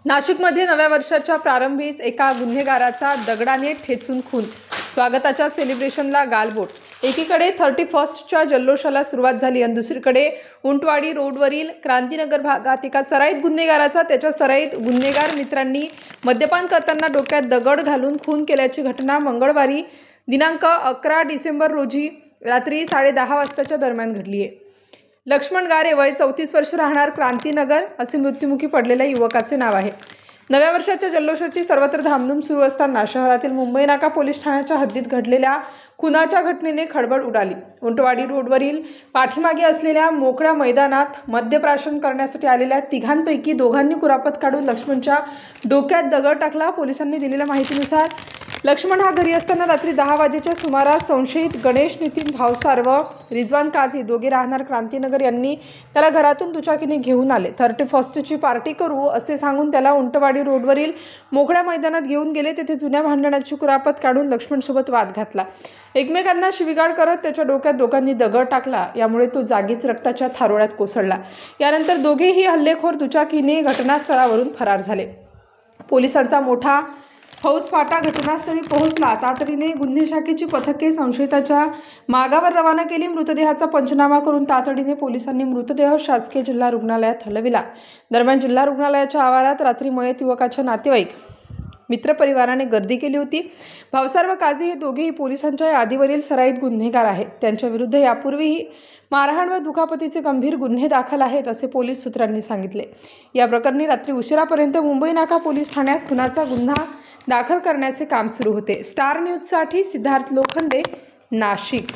नाशिकमध्ये नव्या वर्षाच्या प्रारंभीच एका गुन्हेगाराचा दगडाने ठेचून खून। स्वागताच्या सेलिब्रेशनला गालबोट। एकीकडे 31च्या जल्लोषाला सुरुवात झाली आणि दुसरीकडे उंटवाडी रोडवरील क्रांतीनगर भागात एका सराईत गुन्हेगाराचा त्याच्या सराईत गुन्हेगार मित्रांनी मद्यपान करताना डोक्यात दगड घालून खून केल्याची घटना मंगळवारी दिनांक 11 डिसेंबर रोजी रात्री 10:30 वाजताच्या दरम्यान घडली आहे। लक्ष्मण गारे वय 34 वर्ष राहणार क्रांतीनगर असे मृत्युमुखी पडलेल्या युवकाचे नाव आहे। नव्या वर्षाच्या जल्लोषाची सर्वत्र धामधूम सुरू असताना शहरातील मुंबई नाका पोलीस ठाण्याच्या हद्दीत घडलेल्या खुनाच्या घटनेने खळबळ उडाली। उंटवाडी रोडवरील पाठीमागे असलेल्या मोकळ्या मैदानात मद्यप्राशन करण्यासाठी आलेल्या तिघांपैकी दोघांनी कुरापत काढून लक्ष्मणच्या डोक्यात दगड टाकला। पोलिसांनी दिलेल्या माहितीनुसार लक्ष्मण हा घरी असताना रात्री 10 वाजेच्या सुमारास संशयित गणेश नितीन भावसार व रिजवान काझी दोघे राहणार क्रांतीनगर यांनी त्याला घरातून दुचाकीने घेऊन आले। 31ची पार्टी करू असे सांगून त्याला उंटवाडी रोडवरील मोकळ्या मैदानात घेऊन गेले। तेथे जुन्या भांडणाची कुरापत काढून लक्ष्मणसोबत वाद घातला। एकमेकांना शिवीगाळ करत त्याच्या डोक्यात दोघांनी दगड टाकला, यामुळे तो जागीच रक्ताच्या थारोळ्यात कोसळला। यानंतर दोघेही हल्लेखोर दुचाकीने घटनास्थळावरून फरार झाले। पोलिसांचा मोठा फौजफाटा घटनास्थळी पोहोचला। तातडीने गुन्हे शाखेची पथके संशयिताच्या मागावर रवाना केली। मृतदेहाचा पंचनामा करून तातडीने पोलिसांनी मृतदेह शासकीय जिल्हा रुग्णालयात हलविला। दरम्यान जिल्हा रुग्णालयाच्या आवारात रात्री मयत युवकाच्या नातेवाईक मित्रपरिवाराने गर्दी केली होती। भावसार व काझी हे दोघेही पोलिसांच्या यादीवरील सराईत गुन्हेगार आहेत। त्यांच्या विरुद्ध यापूर्वीही मारहाण व दुखापतीचे गंभीर गुन्हे दाखल आहेत असे पोलीस सूत्रांनी सांगितले। या प्रकरणी रात्री उशिरापर्यंत मुंबई नाका पोलीस ठाण्यात खुनाचा गुन्हा दाखल करण्याचे काम सुरू होते। स्टार न्यूजसाठी सिद्धार्थ लोखंडे, नाशिक।